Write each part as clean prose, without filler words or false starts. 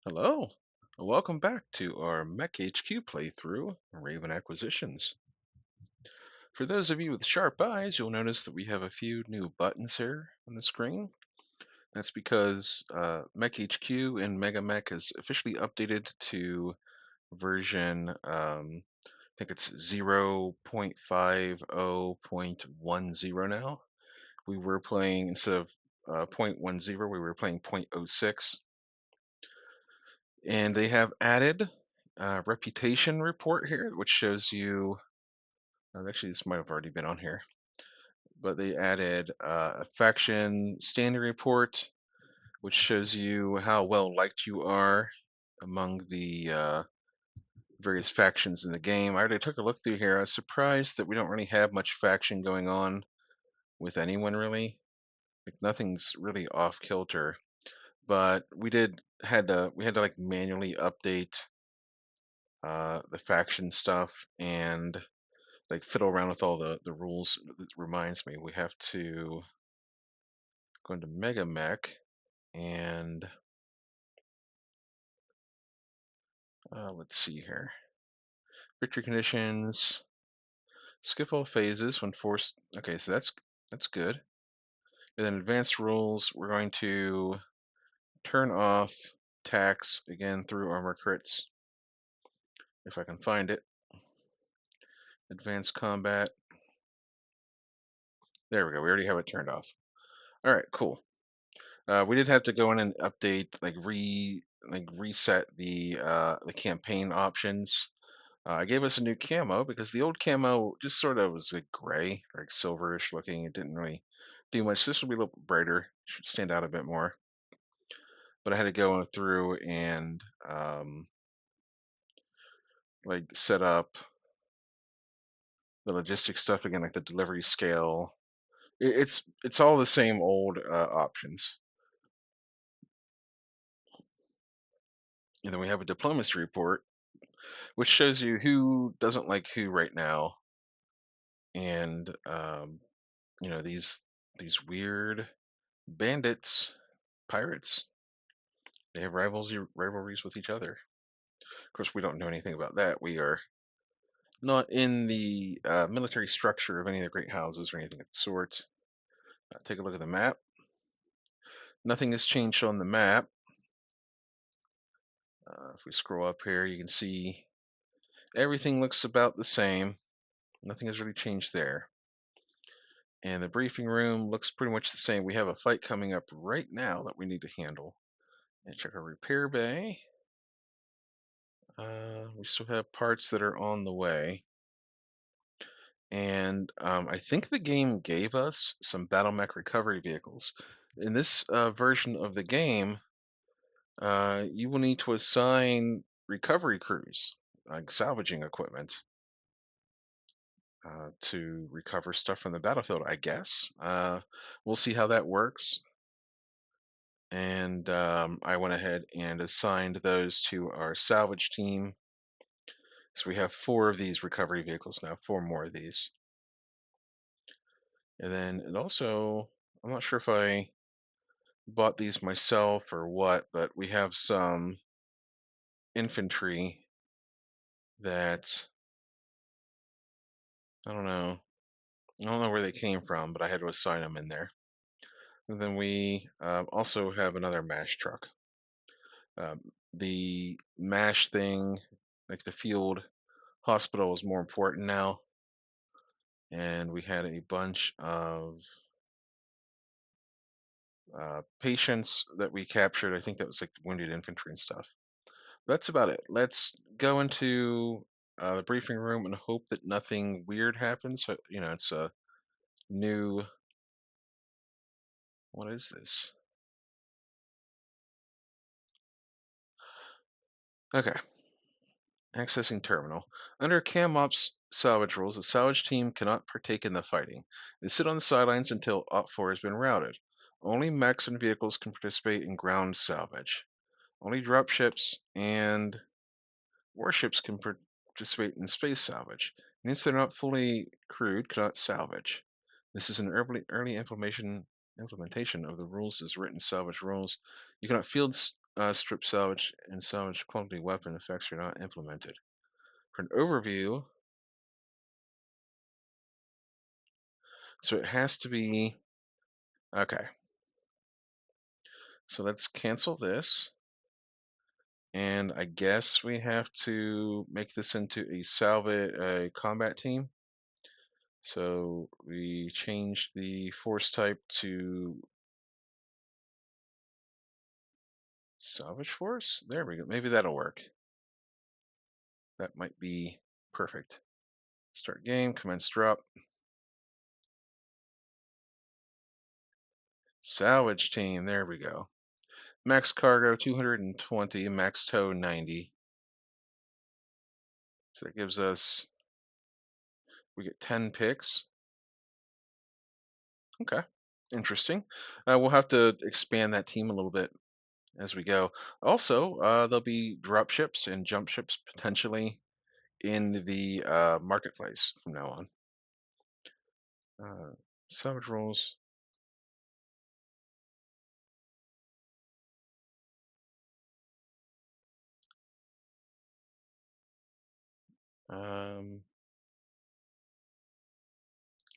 Hello, welcome back to our MekHQ playthrough, Raven Acquisitions. For those of you with sharp eyes, you'll notice that we have a few new buttons here on the screen. That's because MekHQ and Megamek is officially updated to version, I think it's 0.50.10 now. We were playing, instead of zero point 0.10, we were playing 0.06. And they have added a reputation report here, which shows you, actually this might have already been on here, but they added a faction standing report, which shows you how well liked you are among the various factions in the game. I already took a look through here. I was surprised that we don't really have much faction going on with anyone really. Like nothing's really off kilter, but we had to like manually update the faction stuff and like fiddle around with all the rules. It reminds me, we have to go into Megamek and let's see here. Victory conditions. Skip all phases when forced. Okay, so that's good. And then advanced rules, we're going to turn off tax again through armor crits if I can find it. Advanced combat. There we go. We already have it turned off. All right, cool. We did have to go in and update, reset the campaign options. I gave us a new camo because the old camo just sort of was like gray, like silverish looking. It didn't really do much. This will be a little brighter, should stand out a bit more. But I had to go through and like set up the logistics stuff again, like the delivery scale. It's all the same old options. And then we have a diplomacy report, which shows you who doesn't like who right now, and these weird bandits, pirates. They have rivalries with each other. Of course, we don't know anything about that. We are not in the military structure of any of the great houses or anything of the sort. Take a look at the map. Nothing has changed on the map. If we scroll up here, you can see everything looks about the same. Nothing has really changed there. And the briefing room looks pretty much the same. We have a fight coming up right now that we need to handle. And check our repair bay. We still have parts that are on the way. And I think the game gave us some Battlemech recovery vehicles. In this version of the game, you will need to assign recovery crews, like salvaging equipment, to recover stuff from the battlefield, I guess. We'll see how that works. And I went ahead and assigned those to our salvage team. So we have 4 of these recovery vehicles now, 4 more of these. And then it also, I'm not sure if I bought these myself or what, but we have some infantry that, I don't know. I don't know where they came from, but I had to assign them in there. And then we also have another MASH truck. The MASH thing, like the field hospital, is more important now. And we had a bunch of patients that we captured. I think that was like wounded infantry and stuff. That's about it. Let's go into the briefing room and hope that nothing weird happens. So, it's a new. What is this? Okay. Accessing terminal. Under Cam Ops salvage rules, the salvage team cannot partake in the fighting. They sit on the sidelines until Op 4 has been routed. Only mechs and vehicles can participate in ground salvage. Only dropships and warships can participate in space salvage. Units that are not fully crewed cannot salvage. This is an early implementation of the rules as written salvage rules. You cannot field strip salvage and salvage quality weapon effects are not implemented. For an overview, so it has to be okay. So let's cancel this. And I guess we have to make this into a combat team. So we change the force type to salvage force. There we go. Maybe that'll work. That might be perfect. Start game, commence drop. Salvage team, there we go. Max cargo 220, max tow 90. So that gives us, we get 10 picks. Okay, interesting. We'll have to expand that team a little bit as we go. Also, there'll be drop ships and jump ships potentially in the marketplace from now on. Salvage rolls. Um,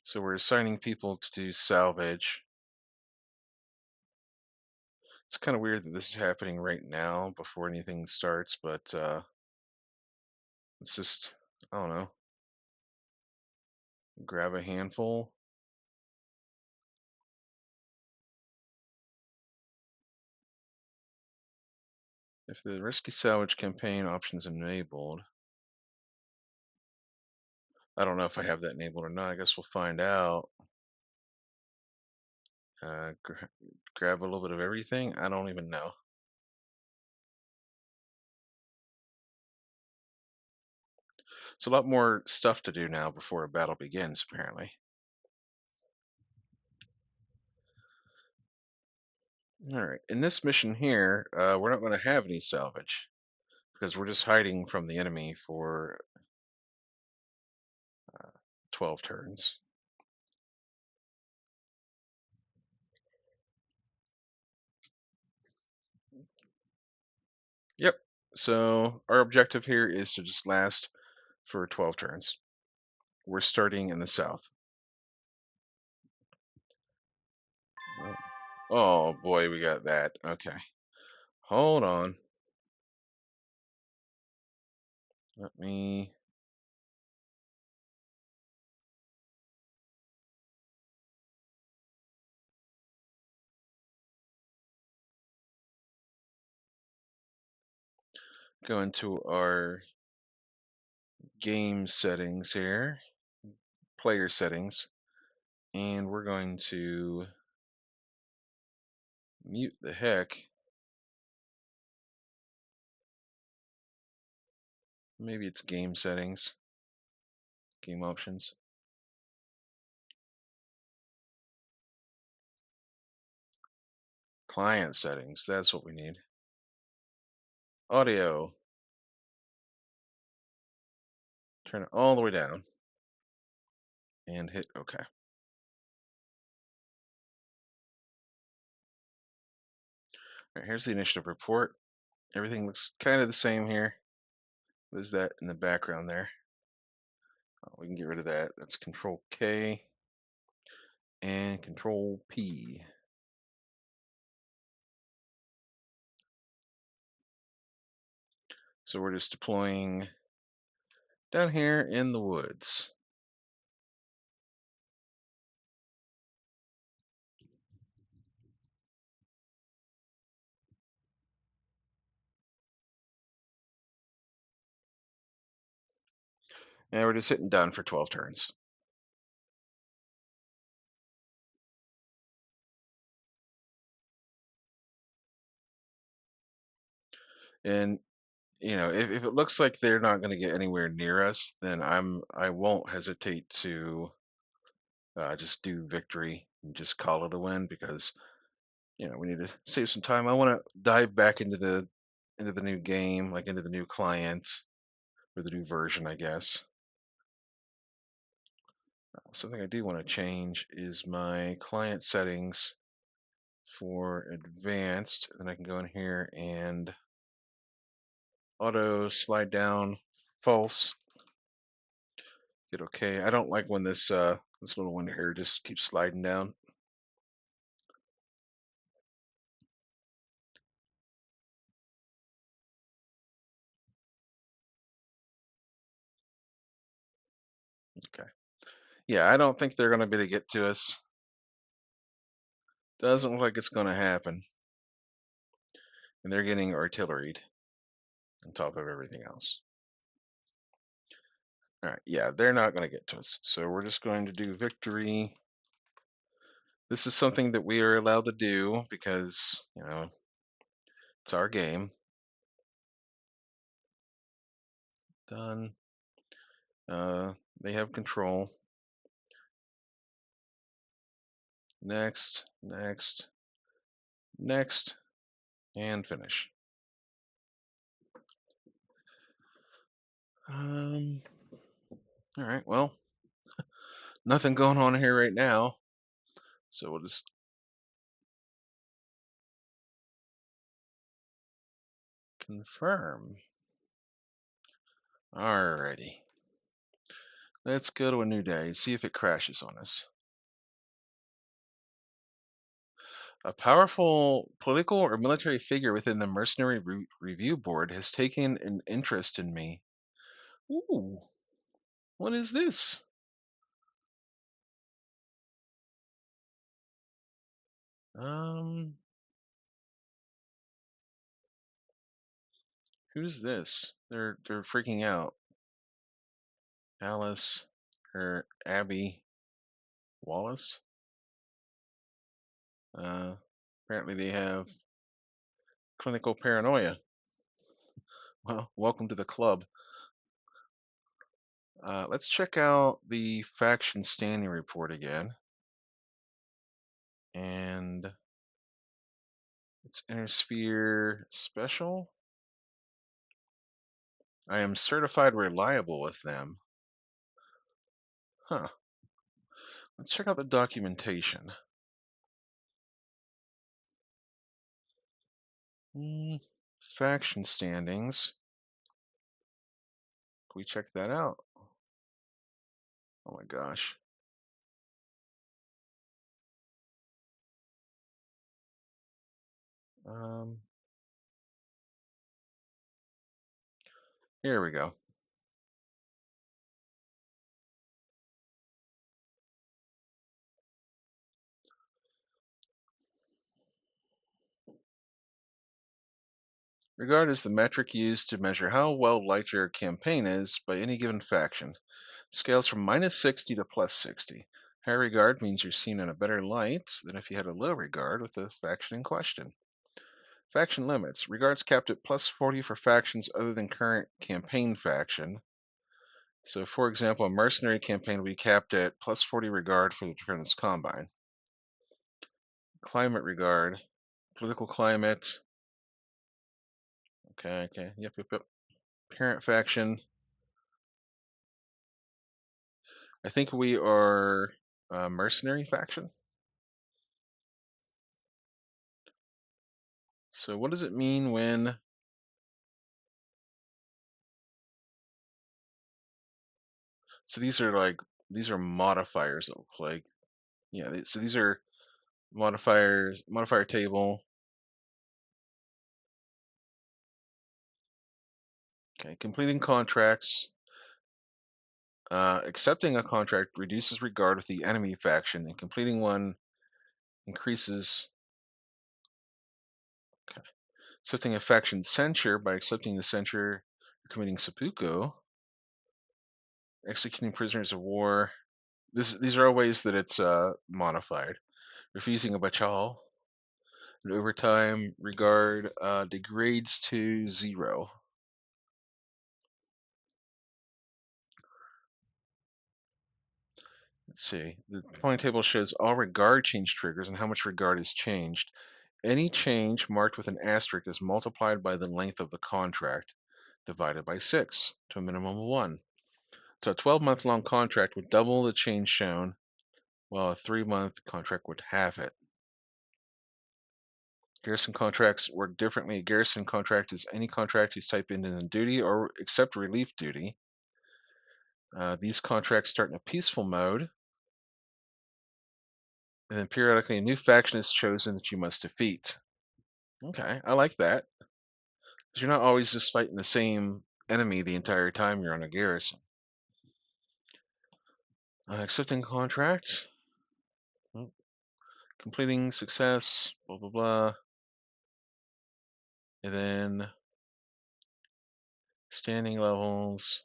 so we're assigning people to do salvage. It's kind of weird that this is happening right now before anything starts, but let's just, I don't know, grab a handful. If the risky salvage campaign option is enabled, I don't know if I have that enabled or not. I guess we'll find out. Grab a little bit of everything. I don't even know. It's a lot more stuff to do now before a battle begins, apparently. All right, in this mission here, we're not going to have any salvage because we're just hiding from the enemy for 12 turns. Yep. So our objective here is to just last for 12 turns. We're starting in the south. Oh boy, we got that. Okay. Hold on. Let me go into our game settings here, player settings, and we're going to mute the heck. Maybe it's game settings, game options. Client settings, that's what we need. Audio, turn it all the way down and hit OK. All right, here's the initiative report. Everything looks kind of the same here. There's that in the background there. We can get rid of that. That's Control K and Control P. So we're just deploying down here in the woods. And we're just sitting done for 12 turns. And if it looks like they're not going to get anywhere near us, then I won't hesitate to just do victory and just call it a win because we need to save some time. I want to dive back into the new game, like into the new client or the new version, I guess. Something I do want to change is my client settings for advanced. Then I can go in here and auto slide down false. Hit OK. I don't like when this little one here just keeps sliding down. Okay. Yeah, I don't think they're going to be able to get to us. Doesn't look like it's going to happen. And they're getting artilleried on top of everything else. All right, yeah, they're not going to get to us. So we're just going to do victory. This is something that we are allowed to do because, it's our game. Done. They have control. Next, next, next, and finish. All right, well, nothing going on here right now. So we'll just confirm. Alrighty. Let's go to a new day, see if it crashes on us. A powerful political or military figure within the Mercenary Review Board has taken an interest in me. Ooh, what is this? Who's this? They're freaking out. Alice, or Abby Wallace. Apparently they have clinical paranoia. Well, welcome to the club. Let's check out the faction standing report again. And it's Inner Sphere Special. I am certified reliable with them. Huh. Let's check out the documentation. Faction standings. Can we check that out? Oh my gosh. Here we go. Regard is the metric used to measure how well liked your campaign is by any given faction. Scales from -60 to +60. High regard means you're seen in a better light than if you had a low regard with the faction in question. Faction limits. Regards capped at +40 for factions other than current campaign faction. So, for example, a mercenary campaign will be capped at +40 regard for the Apprentice Combine. Climate regard. Political climate. Okay. Yep. Parent faction. I think we are a mercenary faction. So what does it mean when... So these are modifiers, it looks like. Yeah, so these are modifiers, modifier table. Okay, completing contracts. Accepting a contract reduces regard with the enemy faction, and completing one increases... Okay. Accepting a faction censure. By accepting the censure, you're committing seppuku. Executing prisoners of war. These are all ways that it's modified. Refusing a bachal. And over time, regard degrades to 0. Let's see. The point table shows all regard change triggers and how much regard is changed. Any change marked with an asterisk is multiplied by the length of the contract, divided by 6 to a minimum of 1. So a 12-month long contract would double the change shown, while a 3-month contract would halve it. Garrison contracts work differently. A garrison contract is any contract whose type ends in duty or except relief duty. These contracts start in a peaceful mode, and then periodically a new faction is chosen that you must defeat. Okay, I like that. 'Cause you're not always just fighting the same enemy the entire time you're on a garrison. Accepting contract. Oh, completing success. Blah blah blah. And then standing levels.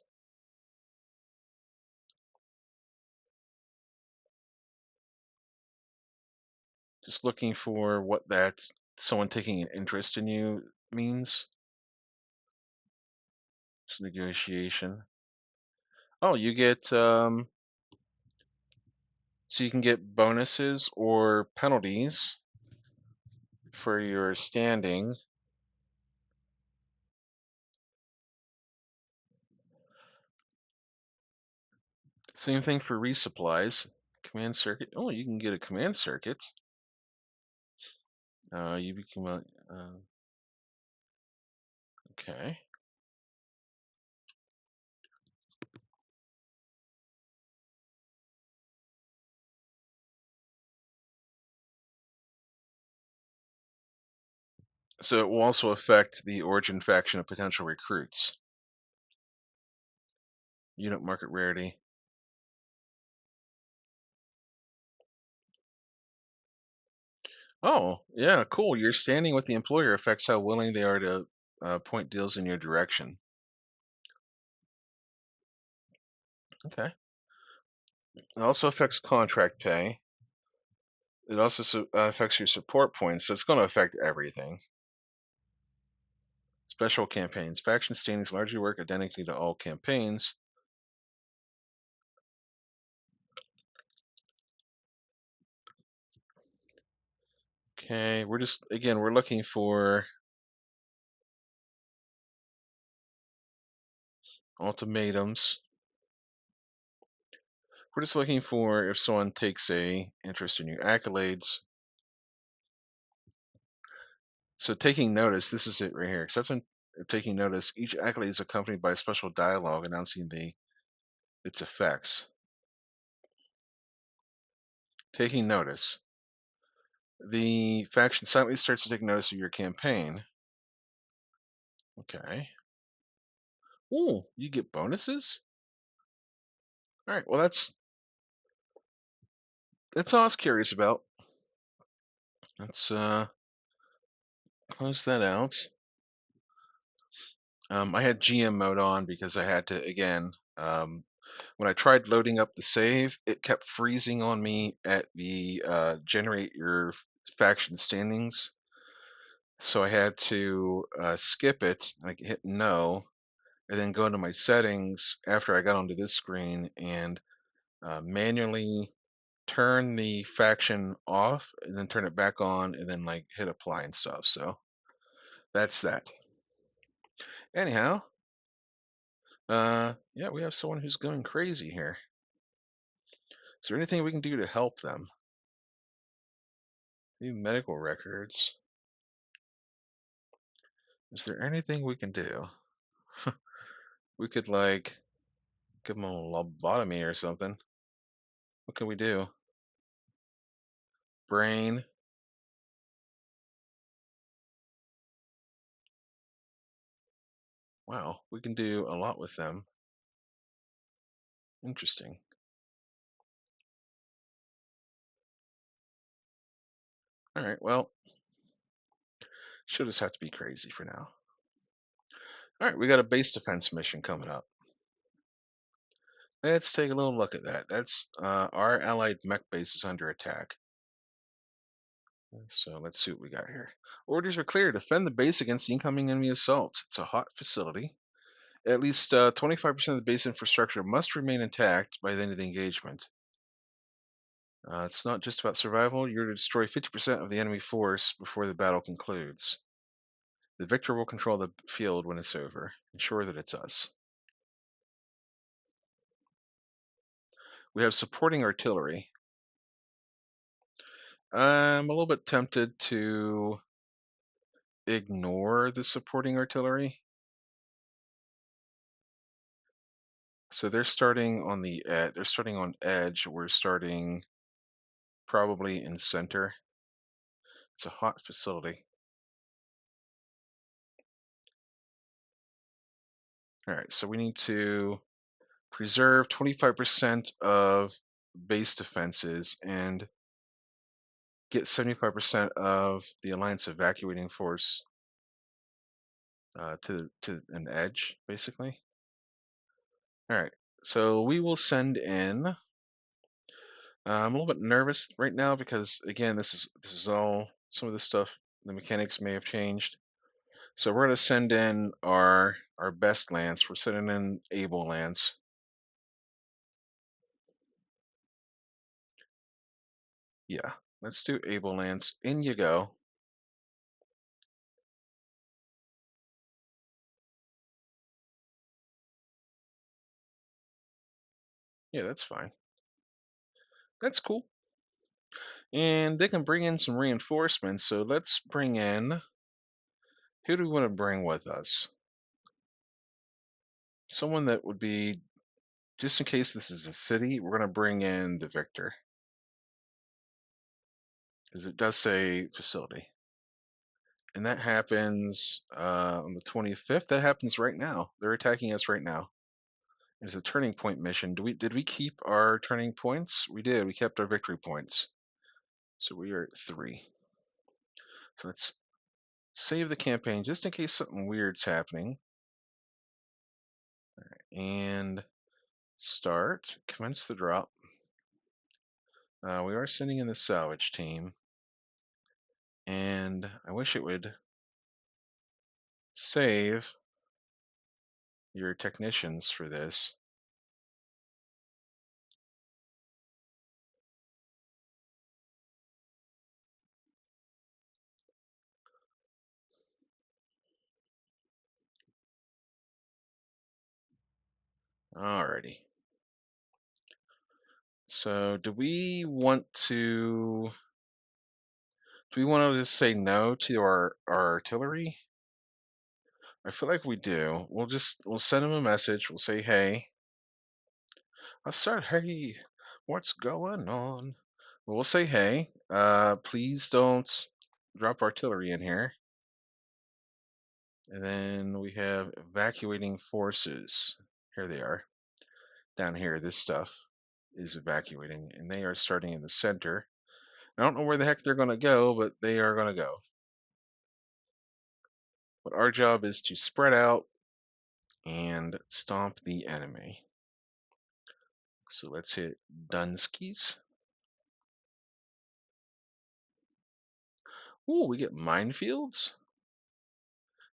Just looking for what that someone taking an interest in you means. It's negotiation. Oh, you get so you can get bonuses or penalties for your standing. Same thing for resupplies. Command circuit. Oh, you can get a command circuit. You become a. Okay. So it will also affect the origin faction of potential recruits. Unit market rarity. Oh, yeah, cool. Your standing with the employer affects how willing they are to point deals in your direction. Okay. It also affects contract pay. It also affects your support points, so it's going to affect everything. Special campaigns. Faction standings largely work identically to all campaigns. Okay, we're just, again, we're looking for ultimatums. We're just looking for if someone takes a interest in your accolades. So taking notice, this is it right here. Accepting taking notice, each accolade is accompanied by a special dialogue announcing its effects. Taking notice. The faction silently starts to take notice of your campaign. Okay. Ooh, you get bonuses? Alright, well that's all I was curious about. Let's close that out. I had GM mode on because I had to, again, when I tried loading up the save, it kept freezing on me at the generate your faction standings. So I had to skip it, like hit no, and then go into my settings after I got onto this screen and manually turn the faction off and then turn it back on and then like hit apply and stuff. So that's that. Anyhow, yeah, we have someone who's going crazy here. Is there anything we can do to help them? New medical records. Is there anything we can do? We could like give them a lobotomy or something. What can we do? Brain. Wow, we can do a lot with them. Interesting. All right, well, she'll just have to be crazy for now. All right, we got a base defense mission coming up. Let's take a little look at that. That's our allied mech base is under attack. So let's see what we got here. Orders are clear. Defend the base against incoming enemy assault. It's a hot facility. At least 25% of the base infrastructure must remain intact by the end of the engagement. It's not just about survival. You're to destroy 50% of the enemy force before the battle concludes. The victor will control the field when it's over. Ensure that it's us. We have supporting artillery. I'm a little bit tempted to ignore the supporting artillery. So they're starting on they're starting on edge. We're starting probably in center. It's a hot facility. All right, so we need to preserve 25% of base defenses and get 75% of the Alliance evacuating force to an edge, basically. All right, so we will send in. I'm a little bit nervous right now because again, this is all some of this stuff. The mechanics may have changed. So we're going to send in our best lance. We're sending in able lance. Yeah, let's do able lance. In you go. Yeah, that's fine. That's cool. And they can bring in some reinforcements. So let's bring in. Who do we want to bring with us? Someone that would be, just in case this is a city, we're going to bring in the victor. Because it does say facility. And that happens on the 25th. That happens right now. They're attacking us right now. It's a turning point mission. Did we keep our turning points? We did. We kept our victory points. So we are at 3. So let's save the campaign just in case something weird's happening. And start. Commence the drop. We are sending in the salvage team. And I wish it would save your technicians for this. Alrighty. So do we want to just say no to our artillery? I feel like we do. We'll send them a message. We'll say, hey. I said, hey, what's going on? Well, we'll say, hey, please don't drop artillery in here. And then we have evacuating forces. Here they are. Down here, this stuff is evacuating, and they are starting in the center. I don't know where the heck they're going to go, but they are going to go. But our job is to spread out and stomp the enemy. So let's hit Dunskies. Ooh, we get minefields?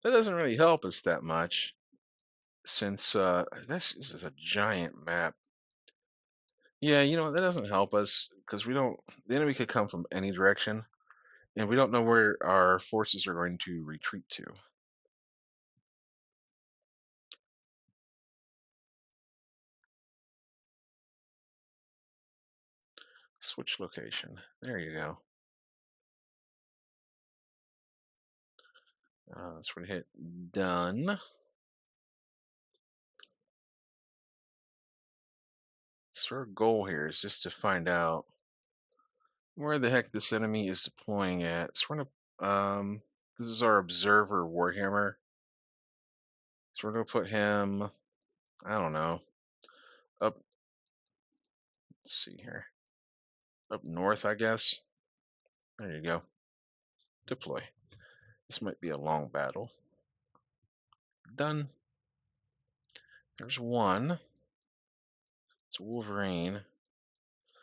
That doesn't really help us that much since this is a giant map. Yeah, that doesn't help us because the enemy could come from any direction, and we don't know where our forces are going to retreat to. Switch location. There you go. So we're gonna hit done. So our goal here is just to find out where the heck this enemy is deploying at. So we're gonna this is our observer Warhammer. So we're gonna put him, I don't know, up, let's see here. Up north, I guess. There you go. Deploy. This might be a long battle. Done. There's one. It's Wolverine.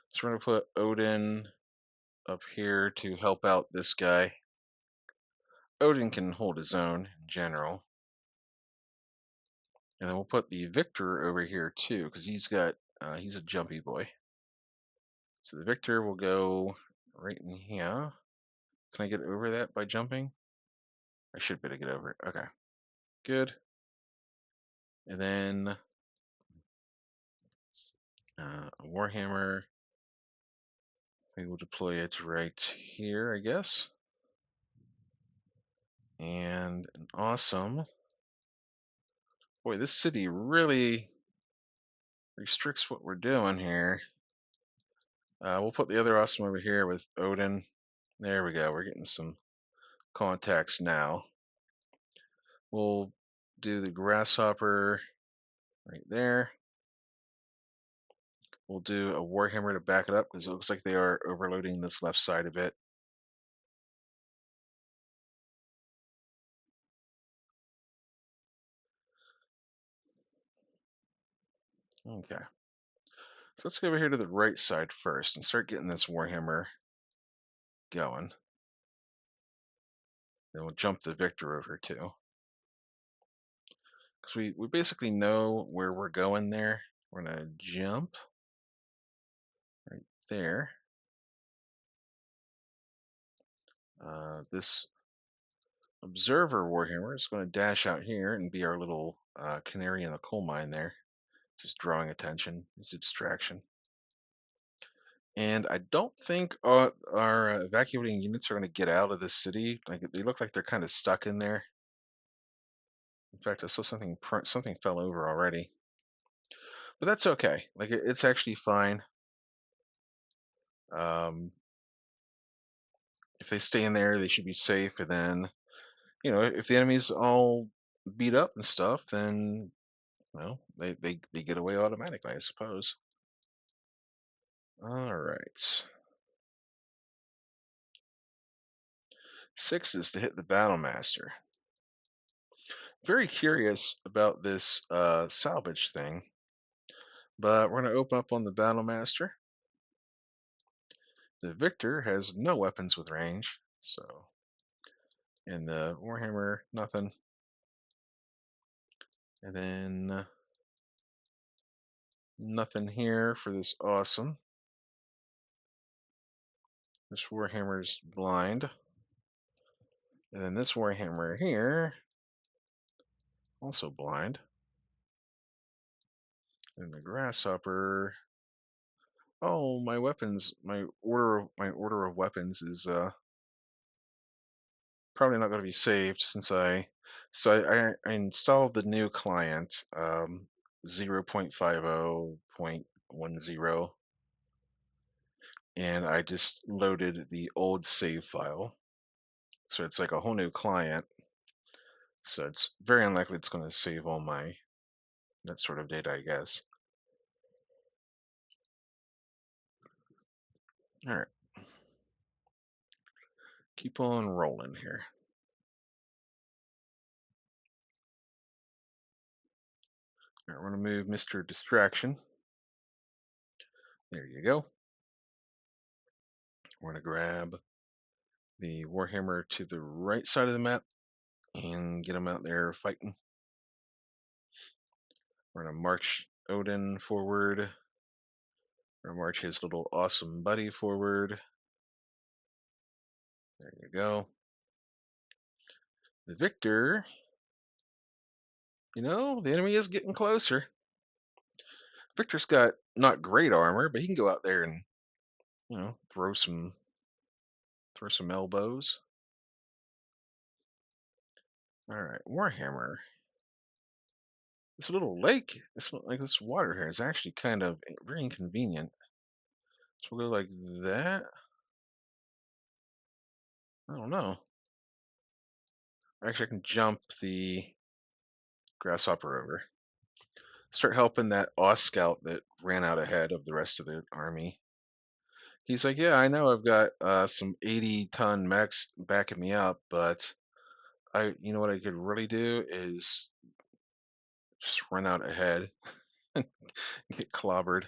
So we're gonna put Odin up here to help out this guy. Odin can hold his own in general. And then we'll put the Victor over here too, because he's a jumpy boy. So the Victor will go right in here. Can I get over that by jumping? I should be able to get over it. Okay. Good. And then Warhammer. We will deploy it right here, I guess. and an awesome. Boy, this city really restricts what we're doing here. We'll put the other awesome over here with Odin. There we go. We're getting some contacts now. We'll do the grasshopper right there. We'll do a warhammer to back it up because it looks like they are overloading this left side a bit. Okay. So let's go over here to the right side first and start getting this warhammer going. Then we'll jump the victor over too. Because we basically know where we're going there. We're going to jump right there. This observer warhammer is going to dash out here and be our little canary in the coal mine there. Just drawing attention. It's a distraction. And I don't think our evacuating units are going to get out of this city. Like they look like they're kind of stuck in there. In fact, I saw something fell over already. But that's okay. Like it's actually fine. Um, if they stay in there, they should be safe. And then, if the enemy's all beat up and stuff, then they get away automatically, I suppose. All right. 6 is to hit the battle master. Very curious about this salvage thing, but we're going to open up on the battle master. The victor has no weapons with range, so, and the warhammer, nothing. And then nothing here for this awesome. This warhammer's blind. And then this warhammer here, also blind. And the grasshopper. Oh, my weapons, my order of weapons is probably not going to be saved since I installed the new client 0.50.10, and I just loaded the old save file, so it's like a whole new client. So it's very unlikely it's going to save all that sort of data, I guess. All right, keep on rolling here. All right, we're going to move Mr. Distraction. There you go. We're going to grab the Warhammer to the right side of the map and get him out there fighting. We're going to march Odin forward. We're going to march his little awesome buddy forward. There you go. The victor, the enemy is getting closer. Victor's got not great armor, but he can go out there and, throw some elbows. All right, Warhammer. This little lake, this water here is actually kind of very inconvenient. So we'll go like that. I don't know. Actually, I can jump the grasshopper over. Start helping that Oz scout that ran out ahead of the rest of the army. He's like, yeah, I know I've got some 80-ton mechs backing me up, but you know what I could really do is just run out ahead and get clobbered.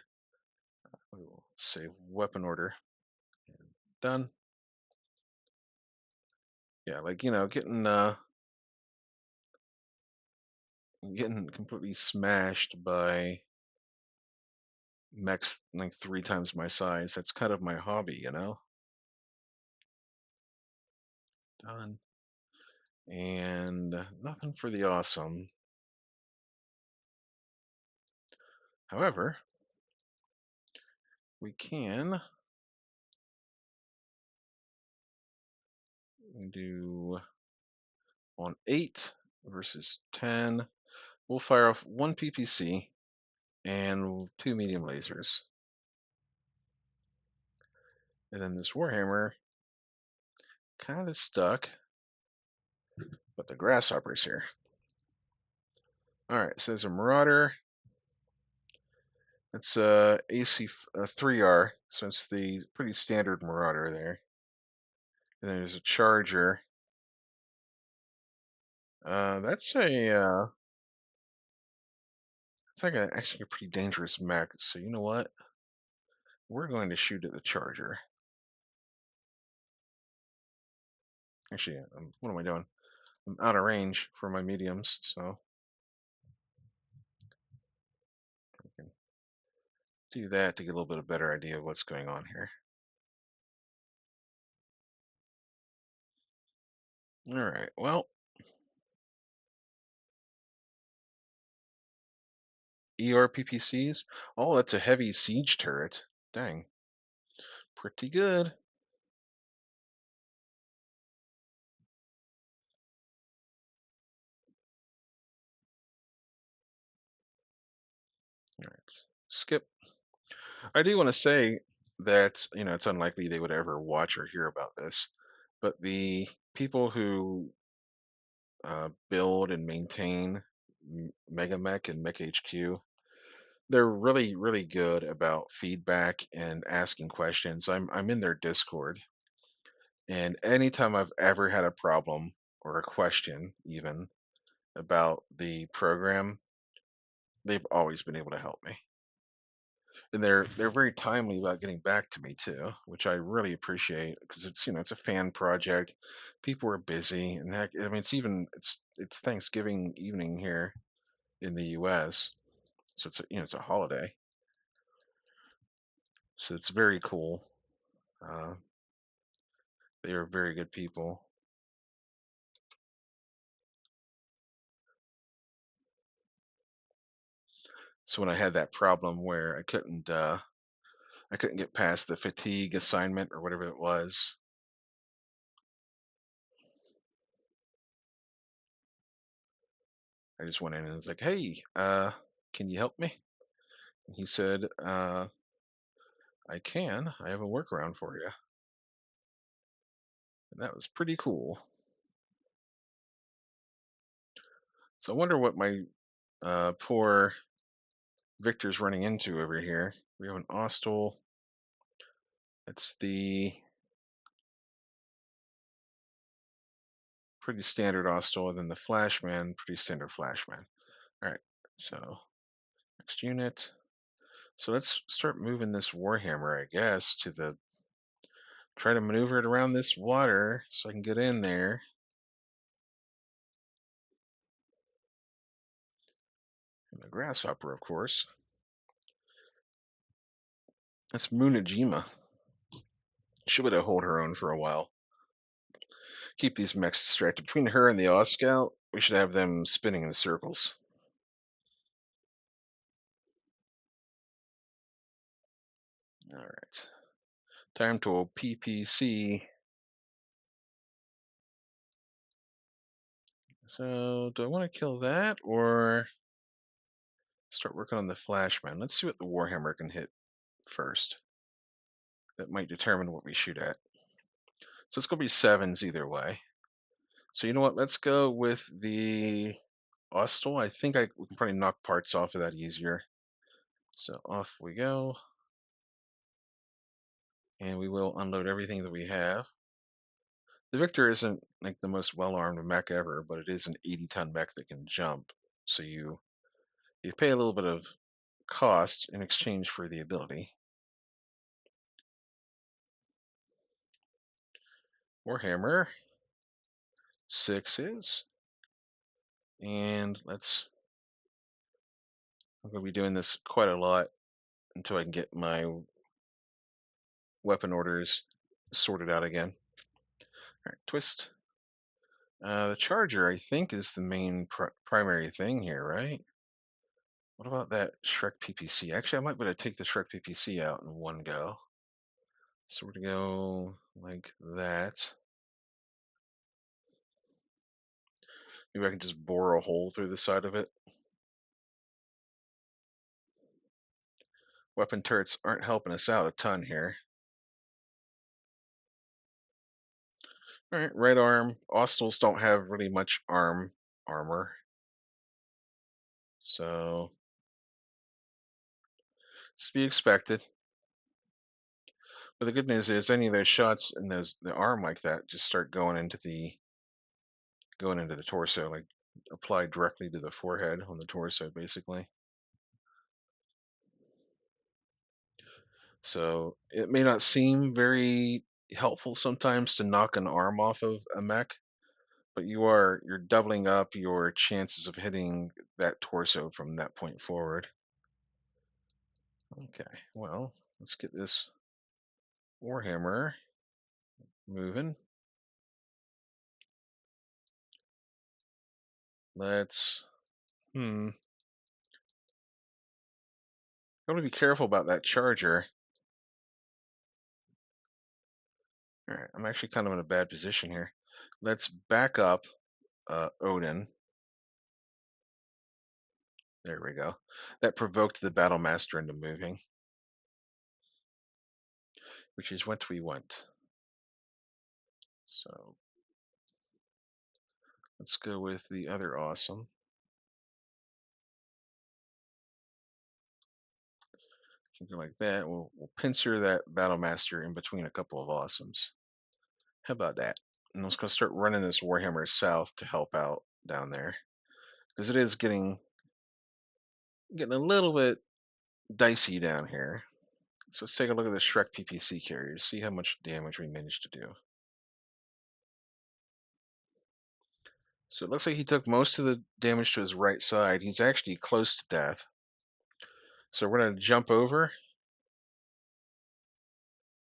We will save weapon order. And done. Yeah, like getting completely smashed by mechs like 3 times my size. That's kind of my hobby. Done. And nothing for the awesome. However, we can do on 8 versus 10. We'll fire off one PPC and two medium lasers. And then this Warhammer kind of stuck, but the Grasshopper's here. Alright, so there's a Marauder. It's AC 3R, so it's the pretty standard Marauder there. And then there's a Charger. That's it's like actually a pretty dangerous mech. So you know what? We're going to shoot at the Charger. Actually, what am I doing? I'm out of range for my mediums, so I can do that to get a little bit of better idea of what's going on here. All right, well, ERPPCs. Oh, that's a heavy siege turret. Dang, pretty good. All right, skip. I do want to say that, it's unlikely they would ever watch or hear about this, but the people who build and maintain Megamek and MekHQ, they're really, really good about feedback and asking questions. I'm in their Discord, and anytime I've ever had a problem or a question, even about the program, they've always been able to help me. And they're very timely about getting back to me too, which I really appreciate because it's a fan project. People are busy, and heck, I mean it's Thanksgiving evening here in the U.S., so it's a holiday, so it's very cool. Uh, they are very good people. So when I had that problem where I couldn't get past the fatigue assignment or whatever it was, I just went in and was like, "Hey, can you help me?" And he said, "I can. I have a workaround for you." And that was pretty cool. So I wonder what my poor Victor's running into over here. We have an Austral. It's the pretty standard Austral, and then the Flashman, pretty standard Flashman. All right, so next unit. So let's start moving this Warhammer, I guess, try to maneuver it around this water so I can get in there. And the Grasshopper, of course. That's Munajima. She'll be able to hold her own for a while. Keep these mechs distracted. Between her and the Scout, we should have them spinning in circles. All right. Time to PPC. So, do I want to kill that or start working on the Flashman? Let's see what the Warhammer can hit first. That might determine what we shoot at. So it's going to be sevens either way. So you know what? Let's go with the Austral. I think we can probably knock parts off of that easier. So off we go. And we will unload everything that we have. The Victor isn't like the most well-armed mech ever, but it is an 80-ton mech that can jump. So you pay a little bit of cost in exchange for the ability. Warhammer 6s. And I'm going to be doing this quite a lot until I can get my weapon orders sorted out again. All right, twist. The Charger, I think, is the main primary thing here, right? What about that Shrek PPC? Actually, I might be able to take the Shrek PPC out in one go. So we're going to go like that. Maybe I can just bore a hole through the side of it. Weapon turrets aren't helping us out a ton here. All right, right arm. Hostiles don't have really much armor, so it's to be expected. But the good news is, any of those shots in the arm like that just start going into the torso, like applied directly to the forehead on the torso, basically. So it may not seem very helpful sometimes to knock an arm off of a mech, but you're doubling up your chances of hitting that torso from that point forward. Okay, well, let's get this Warhammer moving. Let's I'm gonna be careful about that charger. All right, I'm actually kind of in a bad position here. Let's back up Odin. There we go. That provoked the Battle Master into moving, which is what we want. So let's go with the other awesome. Something like that. We'll pincer that Battle Master in between a couple of awesomes. How about that? And let's go start running this Warhammer south to help out down there, because it is getting a little bit dicey down here. So let's take a look at the Shrek PPC carriers, see how much damage we managed to do. So it looks like he took most of the damage to his right side. He's actually close to death. So we're going to jump over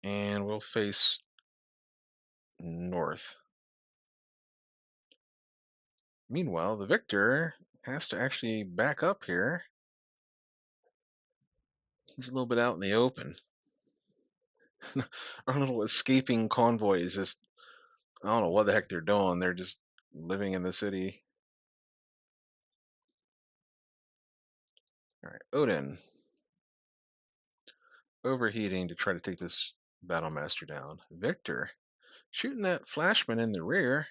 and we'll face north. Meanwhile, the victor has to actually back up here. He's a little bit out in the open. Our little escaping convoy is just, I don't know what the heck they're doing. They're just living in the city. All right, Odin. Overheating to try to take this Battle Master down. Victor shooting that flashman in the rear.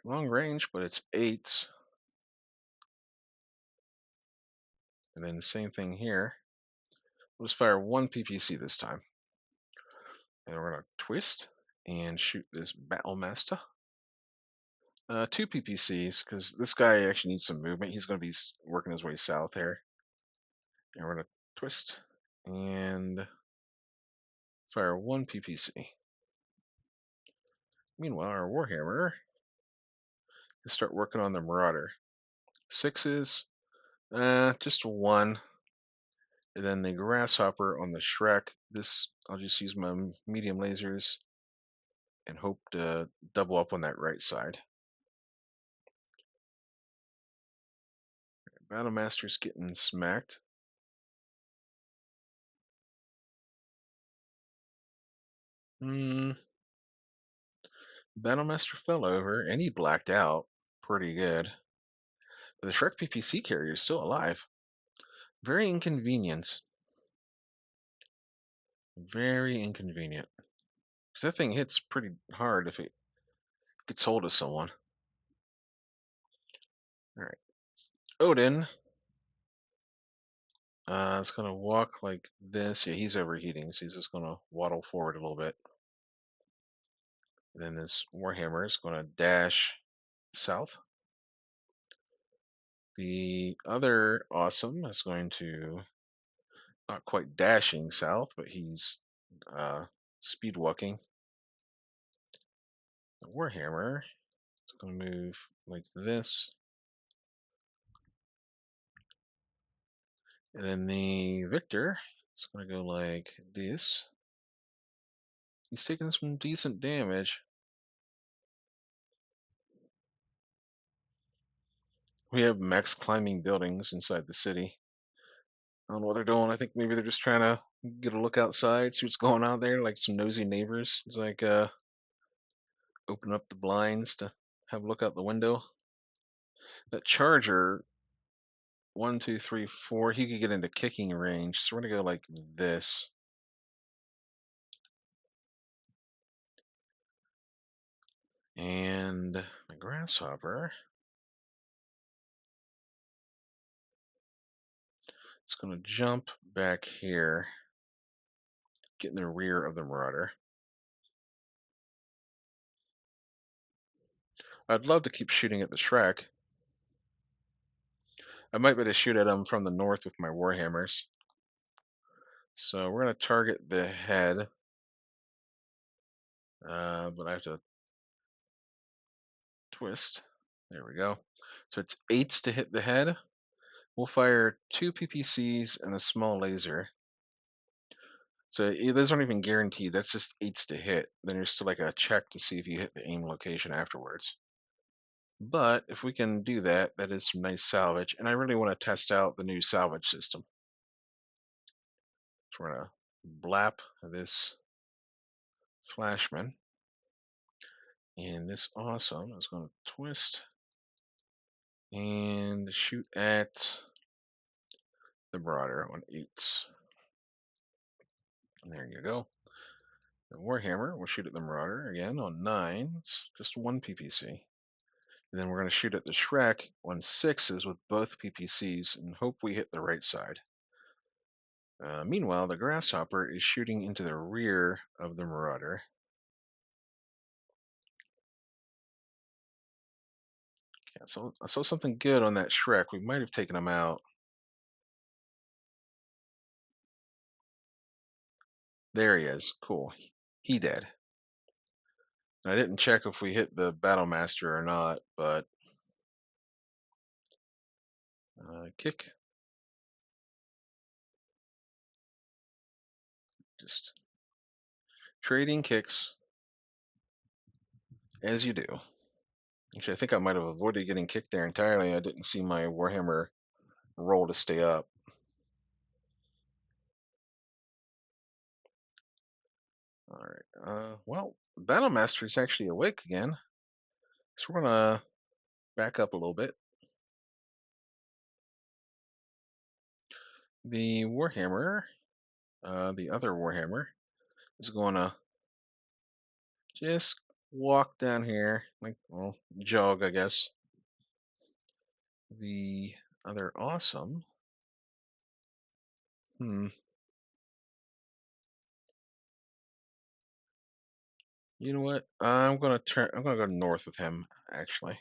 Long range, but it's 8s. And then the same thing here. Let's fire 1 PPC this time. And we're going to twist and shoot this Battle Master. 2 PPCs, because this guy actually needs some movement. He's going to be working his way south here. And we're going to twist and fire 1 PPC. Meanwhile, our Warhammer will start working on the Marauder. 6s, just 1. And then the Grasshopper on the Shrek. This, I'll just use my medium lasers and hope to double up on that right side. Battle Master's getting smacked. Battle Master fell over and he blacked out pretty good. But the Shrek PPC carrier is still alive. Very inconvenient. Very inconvenient. Because that thing hits pretty hard if it gets hold of someone. Alright. Odin. It's going to walk like this. Yeah, he's overheating, so he's just going to waddle forward a little bit. And then this Warhammer is going to dash south. The other awesome is going to, not quite dashing south, but he's speed walking. The Warhammer is going to move like this. And then the Victor is going to go like this. He's taking some decent damage. We have mechs climbing buildings inside the city. I don't know what they're doing. I think maybe they're just trying to get a look outside, see what's going on there, like some nosy neighbors. It's like open up the blinds to have a look out the window. That charger, 1, 2, 3, 4, he could get into kicking range. So we're gonna go like this. And the grasshopper is gonna jump back here, get in the rear of the marauder. I'd love to keep shooting at the Shrek. I might be able to shoot at him from the north with my warhammers. So we're going to target the head, but I have to twist. There we go. So it's 8s to hit the head. We'll fire 2 PPCs and a small laser. So those aren't even guaranteed. That's just 8s to hit. Then there's still like a check to see if you hit the aim location afterwards. But if we can do that, that is some nice salvage. And I really want to test out the new salvage system. So we're going to blap this flashman. And this awesome is going to twist and shoot at the marauder on 8s. And there you go. The warhammer will shoot at the marauder again on 9s, just 1 PPC. And then we're going to shoot at the Shrek on 6s with both PPCs and hope we hit the right side. Meanwhile, the grasshopper is shooting into the rear of the marauder. Yeah, so I saw something good on that Shrek. We might have taken him out. There he is. Cool. He dead. I didn't check if we hit the Battle Master or not, but kick. Just trading kicks as you do. Actually, I think I might have avoided getting kicked there entirely. I didn't see my Warhammer roll to stay up. All right. Well, Battle Master is actually awake again, so we're gonna back up a little bit. The Warhammer, the other Warhammer, is going to just walk down here, like, well, jog, I guess. The other awesome. You know what? I'm gonna go north with him, actually.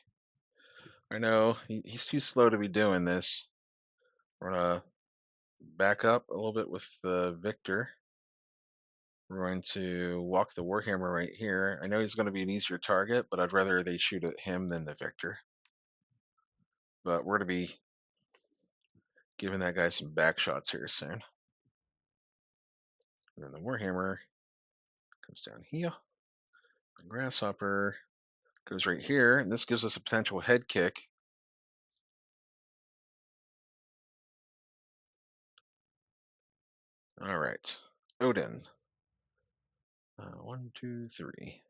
I know he's too slow to be doing this. We're gonna back up a little bit with the Victor. We're going to walk the Warhammer right here. I know he's going to be an easier target, but I'd rather they shoot at him than the Victor. But we're going to be giving that guy some back shots here soon. And then the Warhammer comes down here. The Grasshopper goes right here, and this gives us a potential head kick. All right, Odin. 1, 2, 3.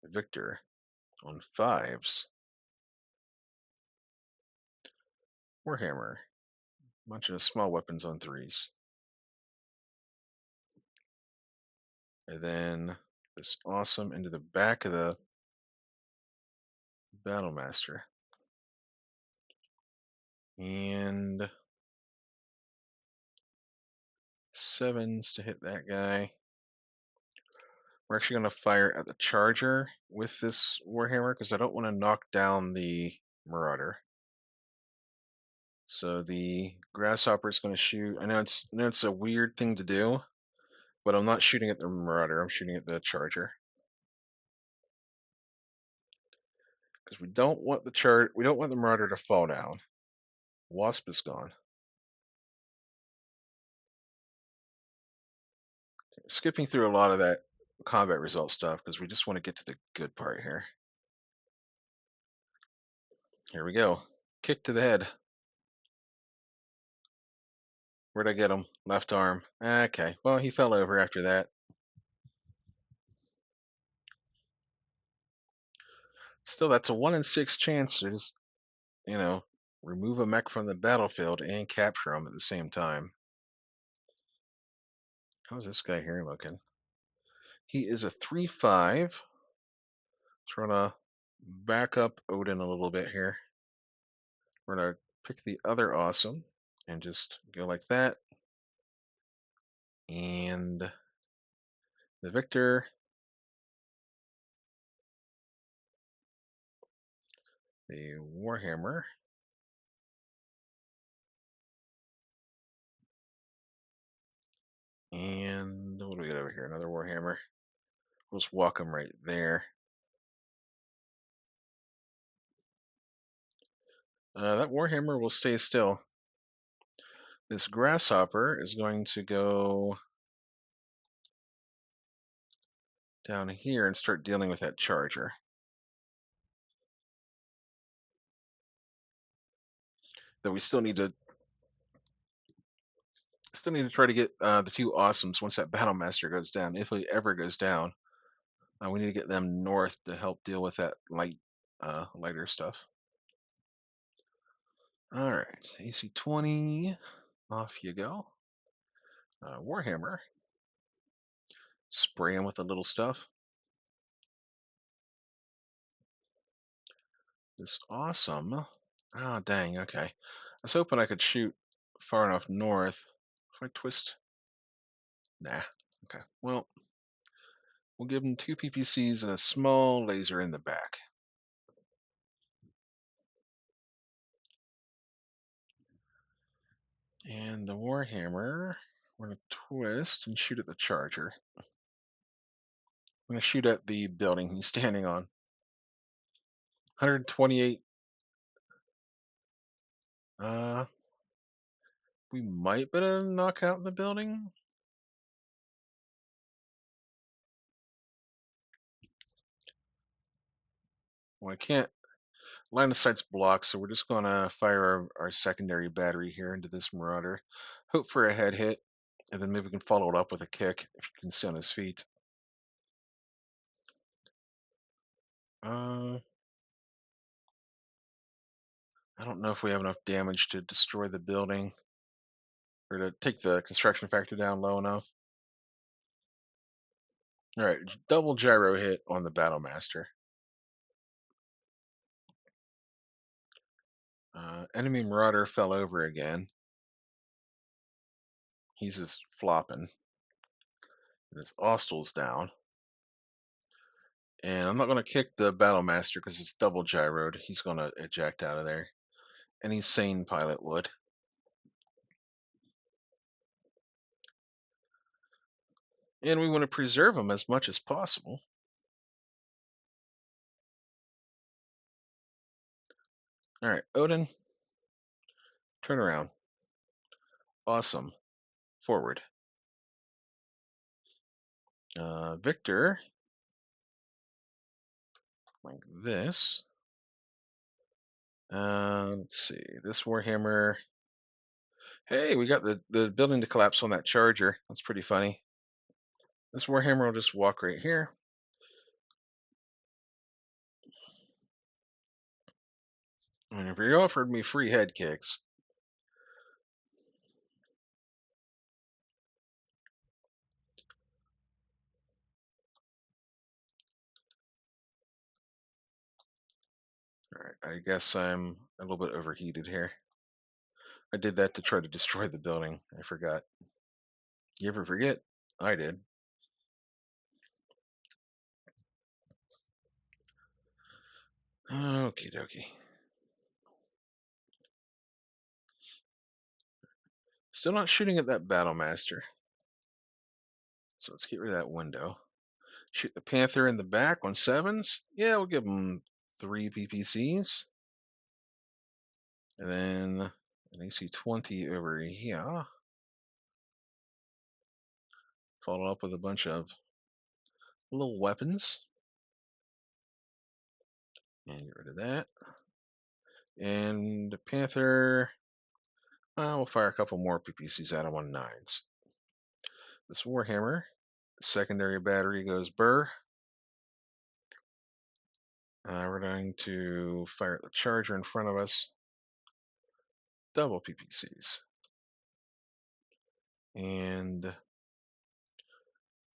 Victor on 5s. Warhammer. Bunch of small weapons on 3s. And then this awesome into the back of the Battle Master. And 7s to hit that guy. We're actually going to fire at the Charger with this Warhammer because I don't want to knock down the Marauder. So the Grasshopper is going to shoot. I know it's a weird thing to do, but I'm not shooting at the Marauder. I'm shooting at the Charger because we don't want the Marauder to fall down. Wasp is gone. Skipping through a lot of that combat result stuff because we just want to get to the good part here. Here we go. Kick to the head. Where'd I get him? Left arm. Okay. Well, he fell over after that. Still, that's a 1 in 6 chance to just, you know, remove a mech from the battlefield and capture him at the same time. How's this guy here looking? He is a 3/5. Trying to back up Odin a little bit here. We're gonna pick the other awesome and just go like that. And the Victor, the Warhammer, and what do we got over here? Another Warhammer. We'll just walk them right there. That Warhammer will stay still. This Grasshopper is going to go down here and start dealing with that Charger. Though we still need to try to get the two awesomes once that Battle Master goes down, if he ever goes down. We need to get them north to help deal with that lighter stuff. All right, AC-20, off you go. Warhammer, spray him with the little stuff. This awesome. Oh, dang, okay. I was hoping I could shoot far enough north. If I twist. Nah. Okay. Well, we'll give him 2 PPCs and a small laser in the back. And the Warhammer, we're going to twist and shoot at the Charger. I'm going to shoot at the building he's standing on. 128. We might be able to knock out the building. Well, I can't. Line of sight's blocked, so we're just going to fire our secondary battery here into this Marauder. Hope for a head hit, and then maybe we can follow it up with a kick if you can stay on his feet. I don't know if we have enough damage to destroy the building or to take the construction factor down low enough. All right, double gyro hit on the Battle Master. Enemy Marauder fell over again. He's just flopping. His Austal's down. And I'm not going to kick the Battle Master because it's double gyroed. He's going to eject out of there. Any sane pilot would. And we want to preserve him as much as possible. All right, Odin, turn around. Awesome. Forward. Victor, like this. Let's see. This Warhammer. Hey, we got the building to collapse on that Charger. That's pretty funny. This Warhammer will just walk right here. And if you offered me free head kicks, all right, I guess I'm a little bit overheated here. I did that to try to destroy the building. I forgot. You ever forget? I did. Okie dokie. Still not shooting at that Battle Master. So let's get rid of that window. Shoot the Panther in the back on 7s. Yeah, we'll give him 3 PPCs. And then an AC-20 over here. Follow up with a bunch of little weapons. And get rid of that. And the Panther, we'll fire a couple more PPCs at him on 9s. This Warhammer, secondary battery goes burr. We're going to fire the charger in front of us. Double PPCs. And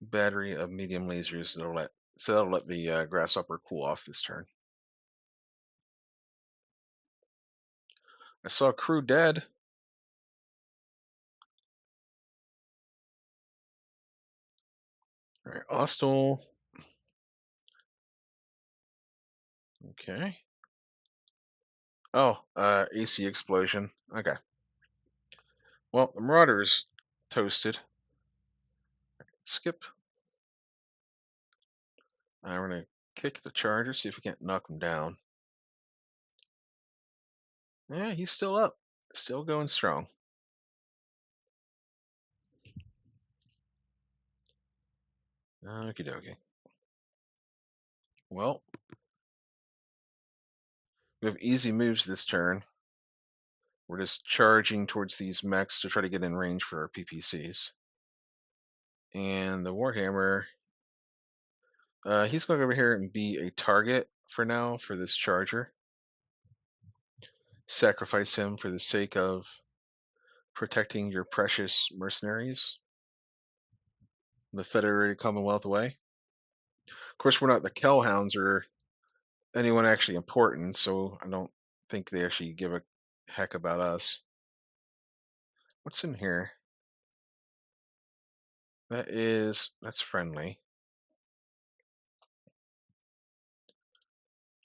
battery of medium lasers that'll let the grasshopper cool off this turn. I saw crew dead. All right, hostile. Okay. Oh, AC explosion. Okay. Well, the Marauders toasted. Skip. We're gonna kick the charger, see if we can't knock him down. Yeah, he's still up. Still going strong. Okie dokie. Well, we have easy moves this turn. We're just charging towards these mechs to try to get in range for our PPCs. And the Warhammer, he's going to go over here and be a target for now for this charger. Sacrifice him for the sake of protecting your precious mercenaries, the Federated Commonwealth way. Of course, we're not the Kellhounds or anyone actually important, so I don't think they actually give a heck about us. What's in here? That's friendly.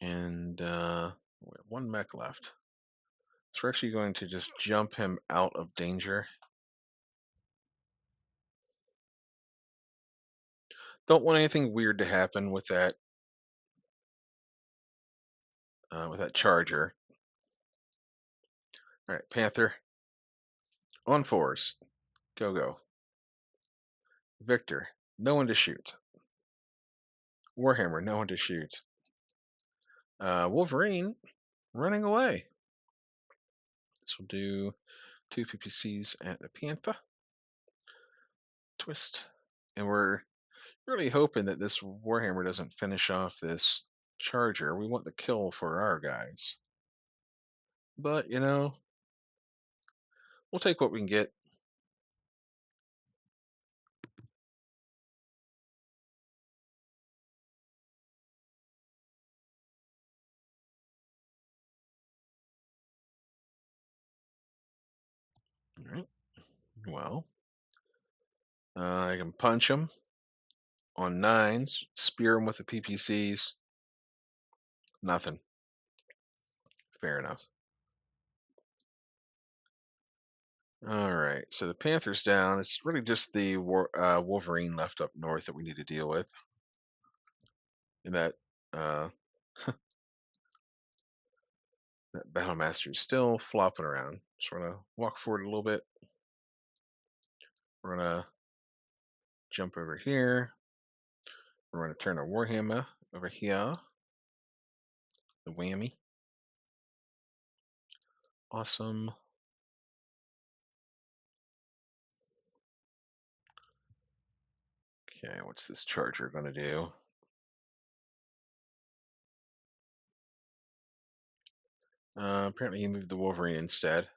And one mech left. So we're actually going to just jump him out of danger. Don't want anything weird to happen with that charger. All right, Panther on fours. Go go. Victor, no one to shoot. Warhammer, no one to shoot. Wolverine running away. So we'll do 2 PPCs at the Panther. Twist. And we're really hoping that this Warhammer doesn't finish off this charger. We want the kill for our guys. But, we'll take what we can get. All right. Well, I can punch him on 9s, spear him with the PPCs. Nothing. Fair enough. All right, so the Panther's down. It's really just the Wolverine left up north that we need to deal with. And uh, that Battlemaster is still flopping around. So we're gonna walk forward a little bit. We're gonna jump over here. We're gonna turn our Warhammer over here. The whammy. Awesome. Okay, what's this charger gonna do? Apparently he moved the Wolverine instead.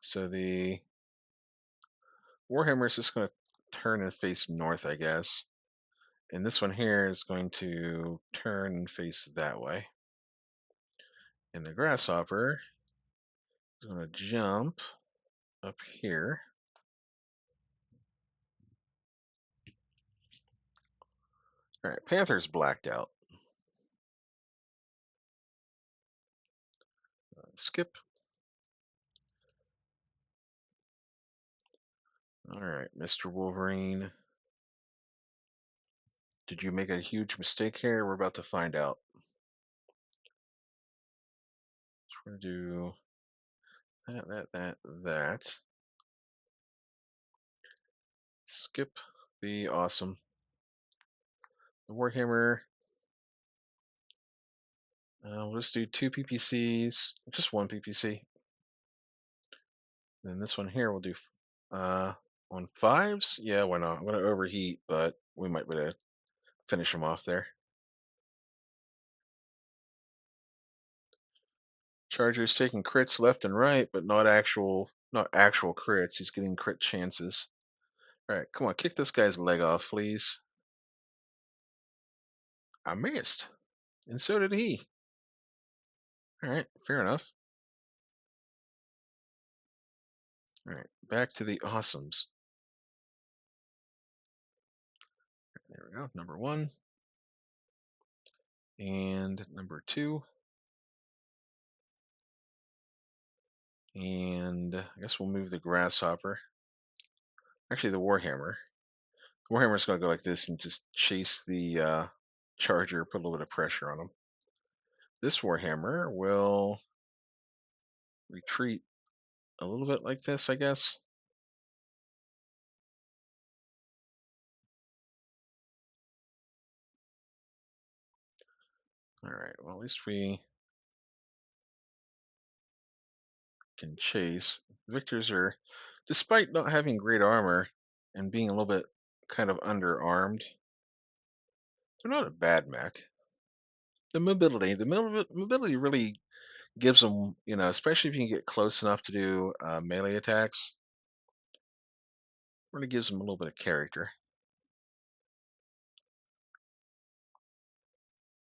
So the Warhammer is just going to turn and face north, I guess. And this one here is going to turn and face that way. And the Grasshopper is going to jump up here. All right, Panther's blacked out. Skip. All right, Mr. Wolverine. Did you make a huge mistake here? We're about to find out. So we're going to do that. Skip the awesome. The Warhammer. We'll just do 2 PPCs, just 1 PPC. And this one here we'll do on 5s. Yeah, why not? I'm going to overheat, but we might be able to finish them off there. Charger's taking crits left and right, but not actual crits. He's getting crit chances. All right, come on, kick this guy's leg off, please. I missed, and so did he. All right, fair enough. All right, back to the awesomes. There we go. Number one and number two, and I guess we'll move the grasshopper. Actually, the warhammer. The warhammer's gonna go like this and just chase the charger, put a little bit of pressure on him. This warhammer will retreat a little bit like this, I guess. All right. Well, at least we can chase. Victors are, despite not having great armor and being a little bit kind of underarmed, they're not a bad mech. The mobility really gives them, especially if you can get close enough to do melee attacks, really gives them a little bit of character.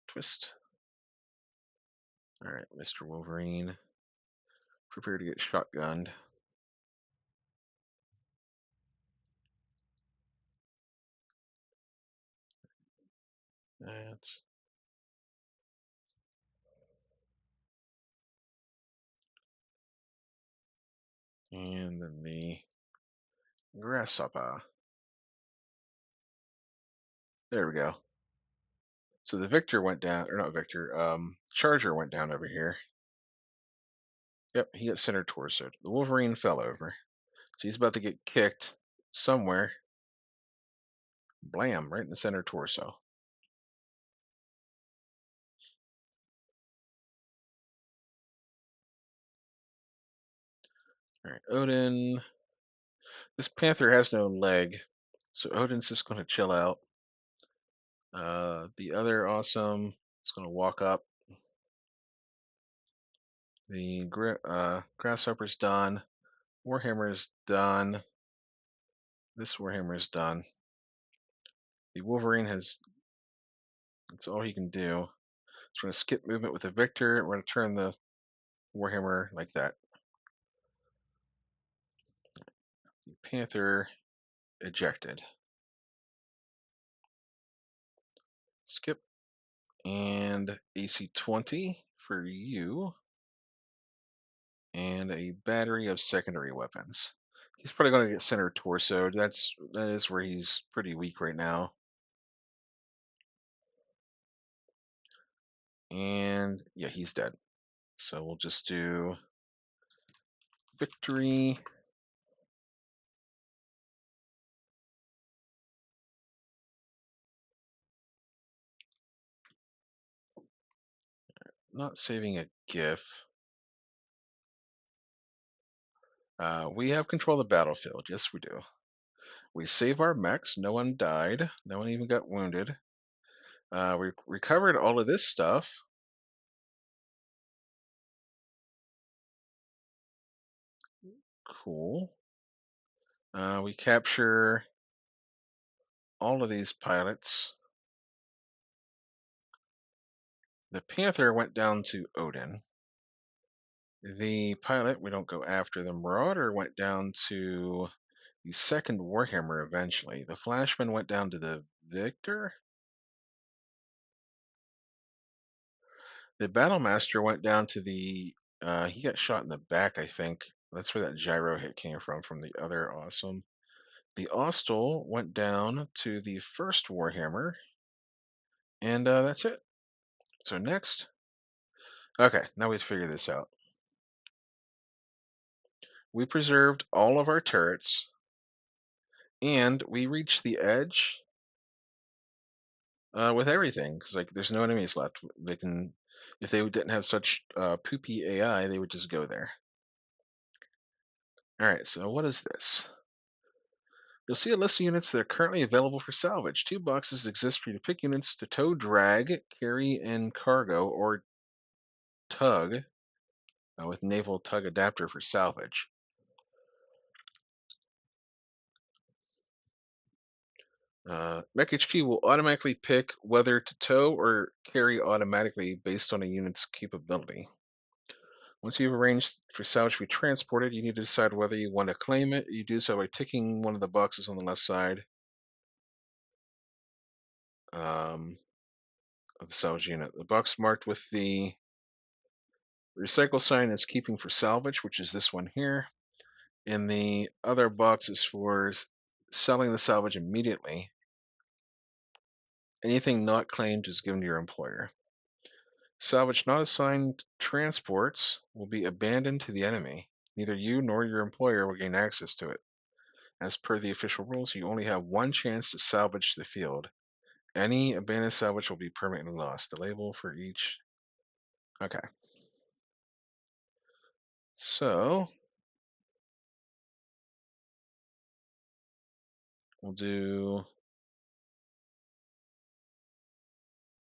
Twist. All right, Mr. Wolverine, prepare to get shotgunned. That's and then the grasshopper. There we go. So the Victor went down, or not Victor, Charger went down over here. Yep, he got center torso. The Wolverine fell over. So he's about to get kicked somewhere. Blam, right in the center torso. All right, Odin. This Panther has no leg, so Odin's just going to chill out. The other awesome is going to walk up. The Grasshopper's done. Warhammer's done. This Warhammer's done. The Wolverine has. That's all he can do. So we're going to skip movement with the Victor. We're going to turn the Warhammer like that. The Panther ejected. Skip. And AC-20 for you. And a battery of secondary weapons. He's probably going to get center torso. That is where he's pretty weak right now. And yeah, he's dead. So we'll just do victory. Not saving a GIF. We have control of the battlefield. Yes, we do. We save our mechs. No one died. No one even got wounded. We recovered all of this stuff. Cool. We capture all of these pilots. The Panther went down to Odin. The pilot, we don't go after. The Marauder went down to the second Warhammer eventually. The Flashman went down to the Victor. The Battlemaster went down to the. He got shot in the back, I think. That's where that gyro hit came from the other awesome. The Austral went down to the first Warhammer. And that's it. So next. Okay, now we've figured this out. We preserved all of our turrets. And we reached the edge with everything, because like there's no enemies left. They can, if they didn't have such poopy AI, they would just go there. All right, so what is this? You'll see a list of units that are currently available for salvage. 2 boxes exist for you to pick units to tow, drag, carry, and cargo, or tug. with naval tug adapter for salvage. MekHQ will automatically pick whether to tow or carry automatically based on a unit's capability. Once you've arranged for salvage to be transported, you need to decide whether you want to claim it. You do so by ticking one of the boxes on the left side um, of the salvage unit. The box marked with the recycle sign is keeping for salvage, which is this one here. And the other box is for selling the salvage immediately. Anything not claimed is given to your employer. Salvage not assigned transports will be abandoned to the enemy. Neither you nor your employer will gain access to it. As per the official rules, you only have one chance to salvage the field. Any abandoned salvage will be permanently lost. The label for each. Okay. So we'll do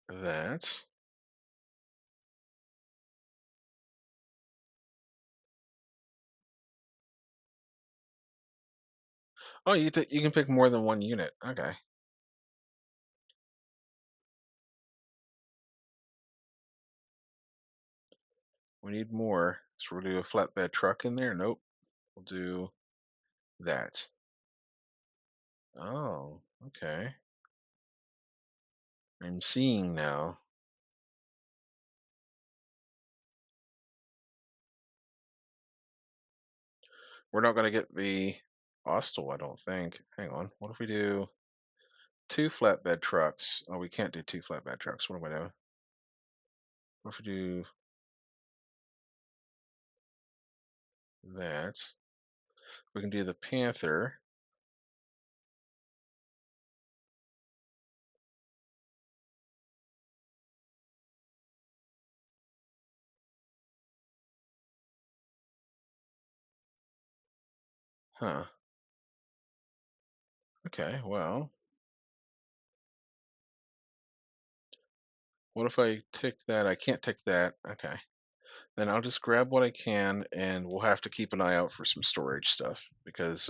that. Oh, you can pick more than one unit. Okay. We need more. So we'll do a flatbed truck in there. Nope. We'll do that. Oh, okay. I'm seeing now. We're not going to get the hostel, I don't think. Hang on. What if we do two flatbed trucks? Oh, we can't do two flatbed trucks. What am I doing? What if we do that? We can do the Panther. Huh. Okay, well, what if I tick that? I can't tick that. Okay. Then I'll just grab what I can, and we'll have to keep an eye out for some storage stuff because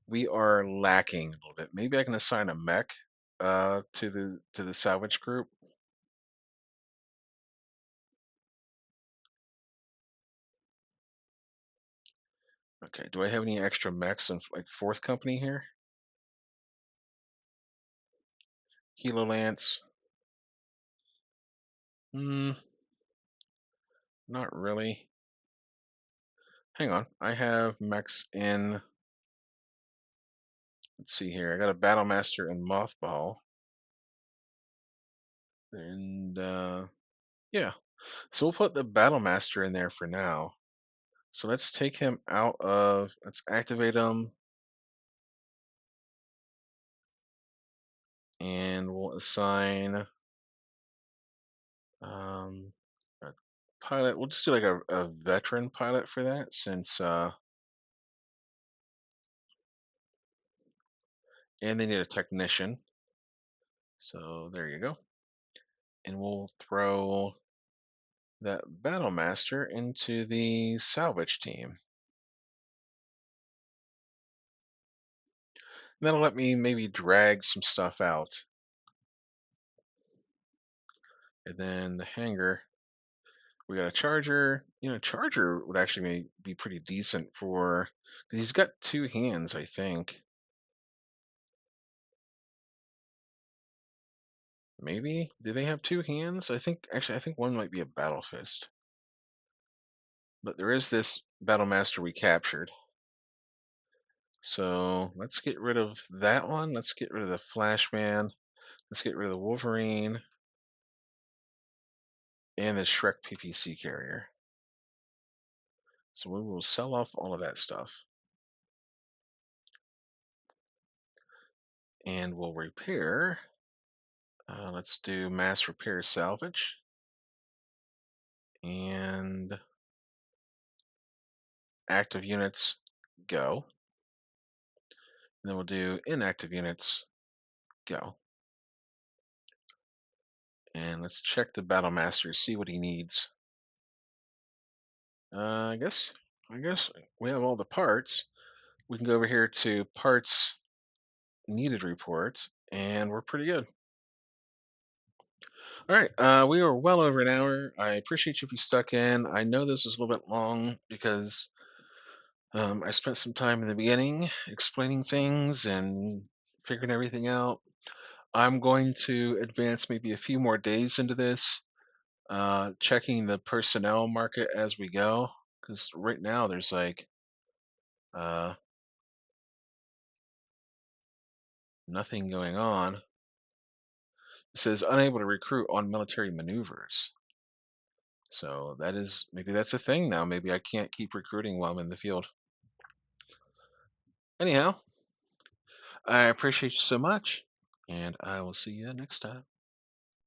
we are lacking a little bit. Maybe I can assign a mech to the salvage group. Okay. Do I have any extra mechs in like fourth company here? Helo Lance. Hmm. Not really. Hang on. I have mechs in. Let's see here. I got a Battlemaster and Mothball. And yeah. So we'll put the Battlemaster in there for now. So let's take him out of. Let's activate him. And we'll assign um, a pilot. We'll just do like a veteran pilot for that since. And they need a technician. So there you go. And we'll throw that Battlemaster into the salvage team. And that'll let me maybe drag some stuff out. And then the hangar, we got a charger. You know, charger would actually be pretty decent for because he's got two hands, I think. Maybe do they have two hands? I think actually I think one might be a battle fist. But there is this Battlemaster we captured. So let's get rid of that one. Let's get rid of the Flashman. Let's get rid of the Wolverine and the Shrek PPC carrier. So we will sell off all of that stuff. And we'll repair. Let's do mass repair salvage. And active units go. And then we'll do inactive units go. And let's check the Battlemaster, see what he needs. I guess. I guess we have all the parts. We can go over here to parts needed report, and we're pretty good. All right, we are well over an hour. I appreciate you if you stuck in. I know this is a little bit long because I spent some time in the beginning explaining things and figuring everything out. I'm going to advance maybe a few more days into this, checking the personnel market as we go. Because right now there's like uh, nothing going on. It says unable to recruit on military maneuvers. So that is maybe that's a thing now. Maybe I can't keep recruiting while I'm in the field. Anyhow, I appreciate you so much, and I will see you next time.